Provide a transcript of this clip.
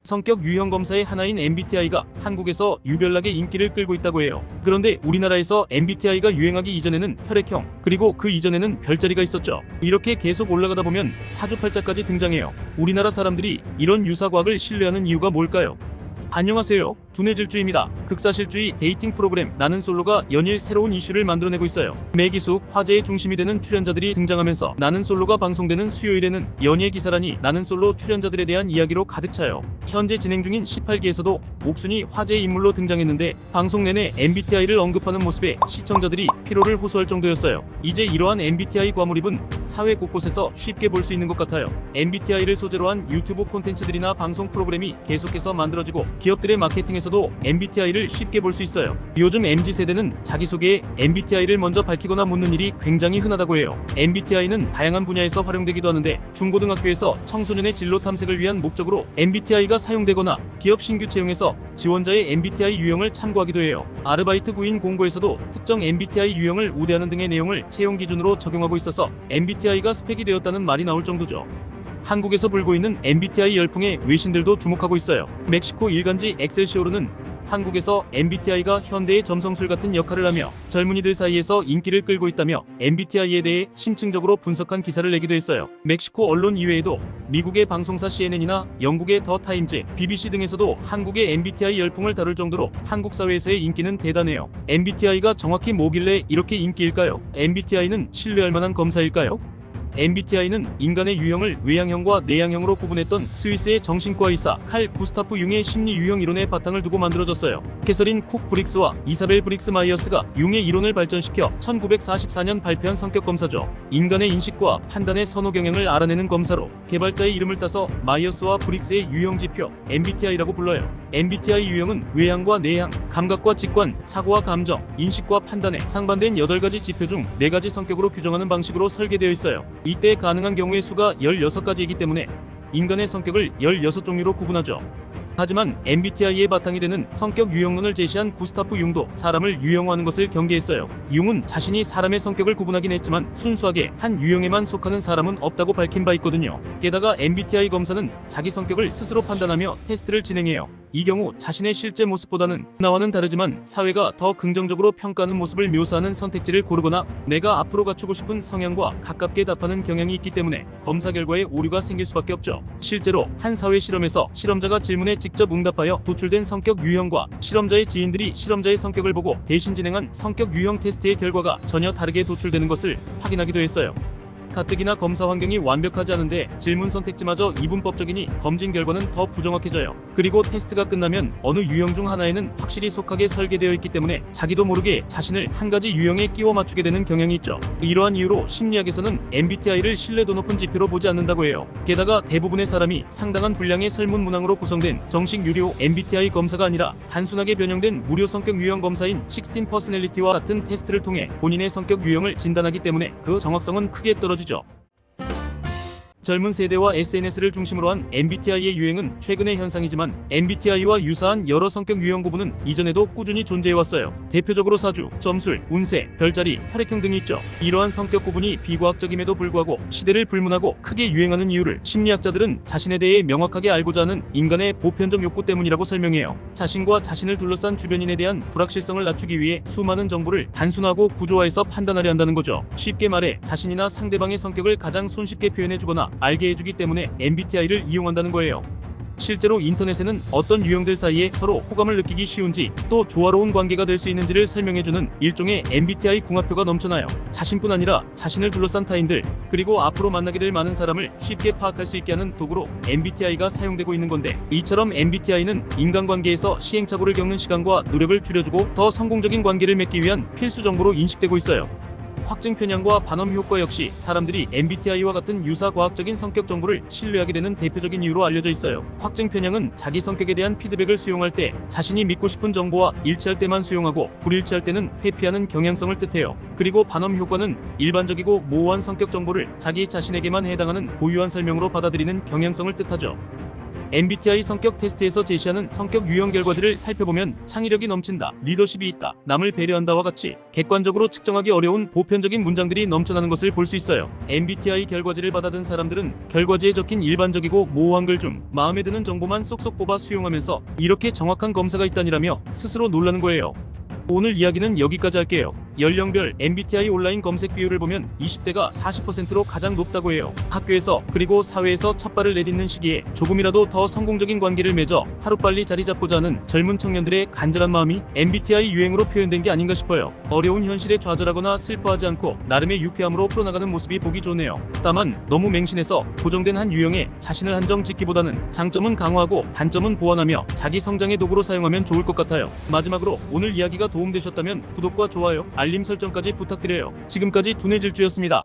성격 유형 검사의 하나인 MBTI가 한국에서 유별나게 인기를 끌고 있다고 해요. 그런데 우리나라에서 MBTI가 유행하기 이전에는 혈액형, 그리고 그 이전에는 별자리가 있었죠. 이렇게 계속 올라가다 보면 사주팔자까지 등장해요. 우리나라 사람들이 이런 유사과학을 신뢰하는 이유가 뭘까요? 안녕하세요. 두뇌질주입니다. 극사실주의 데이팅 프로그램 나는 솔로가 연일 새로운 이슈를 만들어내고 있어요. 매기수 화제의 중심이 되는 출연자들이 등장하면서 나는 솔로가 방송되는 수요일에는 연예 기사란이 나는 솔로 출연자들에 대한 이야기로 가득 차요. 현재 진행 중인 18기에서도 옥순이 화제의 인물로 등장했는데 방송 내내 MBTI를 언급하는 모습에 시청자들이 피로를 호소할 정도였어요. 이제 이러한 MBTI 과몰입은 사회 곳곳에서 쉽게 볼 수 있는 것 같아요. MBTI를 소재로 한 유튜브 콘텐츠들이나 방송 프로그램이 계속해서 만들어지고 기업들의 마케팅에서도 MBTI를 쉽게 볼 수 있어요. 요즘 MZ세대는 자기소개에 MBTI를 먼저 밝히거나 묻는 일이 굉장히 흔하다고 해요. MBTI는 다양한 분야에서 활용되기도 하는데 중고등학교에서 청소년의 진로 탐색을 위한 목적으로 MBTI가 사용되거나 기업 신규 채용에서 지원자의 MBTI 유형을 참고하기도 해요. 아르바이트 구인 공고에서도 특정 MBTI 유형을 우대하는 등의 내용을 채용 기준으로 적용하고 있어서 MBTI가 스펙이 되었다는 말이 나올 정도죠. 한국에서 불고 있는 MBTI 열풍에 외신들도 주목하고 있어요. 멕시코 일간지 엑셀시오르는 한국에서 MBTI가 현대의 점성술 같은 역할을 하며 젊은이들 사이에서 인기를 끌고 있다며 MBTI에 대해 심층적으로 분석한 기사를 내기도 했어요. 멕시코 언론 이외에도 미국의 방송사 CNN이나 영국의 더 타임즈, BBC 등에서도 한국의 MBTI 열풍을 다룰 정도로 한국 사회에서의 인기는 대단해요. MBTI가 정확히 뭐길래 이렇게 인기일까요? MBTI는 신뢰할 만한 검사일까요? MBTI는 인간의 유형을 외향형과 내향형으로 구분했던 스위스의 정신과 의사 칼 구스타프 융의 심리 유형 이론에 바탕을 두고 만들어졌어요. 캐서린 쿡 브릭스와 이사벨 브릭스 마이어스가 융의 이론을 발전시켜 1944년 발표한 성격 검사죠. 인간의 인식과 판단의 선호 경향을 알아내는 검사로 개발자의 이름을 따서 마이어스와 브릭스의 유형 지표 MBTI라고 불러요. MBTI 유형은 외향과 내향, 감각과 직관, 사고와 감정, 인식과 판단의 상반된 8가지 지표 중 4가지 성격으로 규정하는 방식으로 설계되어 있어요. 이때 가능한 경우의 수가 16가지이기 때문에 인간의 성격을 16종류로 구분하죠. 하지만 MBTI의 바탕이 되는 성격 유형론을 제시한 구스타프 융도 사람을 유형화하는 것을 경계했어요. 융은 자신이 사람의 성격을 구분하긴 했지만 순수하게 한 유형에만 속하는 사람은 없다고 밝힌 바 있거든요. 게다가 MBTI 검사는 자기 성격을 스스로 판단하며 테스트를 진행해요. 이 경우 자신의 실제 모습보다는 나와는 다르지만 사회가 더 긍정적으로 평가하는 모습을 묘사하는 선택지를 고르거나 내가 앞으로 갖추고 싶은 성향과 가깝게 답하는 경향이 있기 때문에 검사 결과에 오류가 생길 수밖에 없죠. 실제로 한 사회 실험에서 실험자가 질문에 직접 응답하여 도출된 성격 유형과 실험자의 지인들이 실험자의 성격을 보고 대신 진행한 성격 유형 테스트의 결과가 전혀 다르게 도출되는 것을 확인하기도 했어요. 가뜩이나 검사 환경이 완벽하지 않은데 질문 선택지마저 이분법적이니 검진 결과는 더 부정확해져요. 그리고 테스트가 끝나면 어느 유형 중 하나에는 확실히 속하게 설계되어 있기 때문에 자기도 모르게 자신을 한 가지 유형에 끼워 맞추게 되는 경향이 있죠. 이러한 이유로 심리학에서는 MBTI를 신뢰도 높은 지표로 보지 않는다고 해요. 게다가 대부분의 사람이 상당한 분량의 설문 문항으로 구성된 정식 유료 MBTI 검사가 아니라 단순하게 변형된 무료 성격 유형 검사인 16 퍼스널리티와 같은 테스트를 통해 본인의 성격 유형을 진단하기 때문에 그 정확성은 크게 떨어지죠. 젊은 세대와 SNS를 중심으로 한 MBTI의 유행은 최근의 현상이지만 MBTI와 유사한 여러 성격 유형 구분은 이전에도 꾸준히 존재해왔어요. 대표적으로 사주, 점술, 운세, 별자리, 혈액형 등이 있죠. 이러한 성격 구분이 비과학적임에도 불구하고 시대를 불문하고 크게 유행하는 이유를 심리학자들은 자신에 대해 명확하게 알고자 하는 인간의 보편적 욕구 때문이라고 설명해요. 자신과 자신을 둘러싼 주변인에 대한 불확실성을 낮추기 위해 수많은 정보를 단순하고 구조화해서 판단하려 한다는 거죠. 쉽게 말해 자신이나 상대방의 성격을 가장 손쉽게 표현해주거나 알게 해주기 때문에 MBTI를 이용한다는 거예요. 실제로 인터넷에는 어떤 유형들 사이에 서로 호감을 느끼기 쉬운지 또 조화로운 관계가 될 수 있는지를 설명해주는 일종의 MBTI 궁합표가 넘쳐나요. 자신뿐 아니라 자신을 둘러싼 타인들 그리고 앞으로 만나게 될 많은 사람을 쉽게 파악할 수 있게 하는 도구로 MBTI가 사용되고 있는 건데 이처럼 MBTI는 인간관계에서 시행착오를 겪는 시간과 노력을 줄여주고 더 성공적인 관계를 맺기 위한 필수 정보로 인식되고 있어요. 확증 편향과 반엄 효과 역시 사람들이 MBTI와 같은 유사 과학적인 성격 정보를 신뢰하게 되는 대표적인 이유로 알려져 있어요. 확증 편향은 자기 성격에 대한 피드백을 수용할 때 자신이 믿고 싶은 정보와 일치할 때만 수용하고 불일치할 때는 회피하는 경향성을 뜻해요. 그리고 반엄 효과는 일반적이고 모호한 성격 정보를 자기 자신에게만 해당하는 고유한 설명으로 받아들이는 경향성을 뜻하죠. MBTI 성격 테스트에서 제시하는 성격 유형 결과들을 살펴보면 창의력이 넘친다, 리더십이 있다, 남을 배려한다와 같이 객관적으로 측정하기 어려운 보편적인 문장들이 넘쳐나는 것을 볼 수 있어요. MBTI 결과지를 받아든 사람들은 결과지에 적힌 일반적이고 모호한 글 중 마음에 드는 정보만 쏙쏙 뽑아 수용하면서 이렇게 정확한 검사가 있다니라며 스스로 놀라는 거예요. 오늘 이야기는 여기까지 할게요. 연령별 MBTI 온라인 검색 비율을 보면 20대가 40%로 가장 높다고 해요. 학교에서 그리고 사회에서 첫발을 내딛는 시기에 조금이라도 더 성공적인 관계를 맺어 하루빨리 자리 잡고자 하는 젊은 청년들의 간절한 마음이 MBTI 유행으로 표현된 게 아닌가 싶어요. 어려운 현실에 좌절하거나 슬퍼하지 않고 나름의 유쾌함으로 풀어나가는 모습이 보기 좋네요. 다만 너무 맹신해서 고정된 한 유형에 자신을 한정 짓기보다는 장점은 강화하고 단점은 보완하며 자기 성장의 도구로 사용하면 좋을 것 같아요. 마지막으로 오늘 이야기가 도움되셨다면 구독과 좋아요, 알림 설정까지 부탁드려요. 지금까지 두뇌질주였습니다.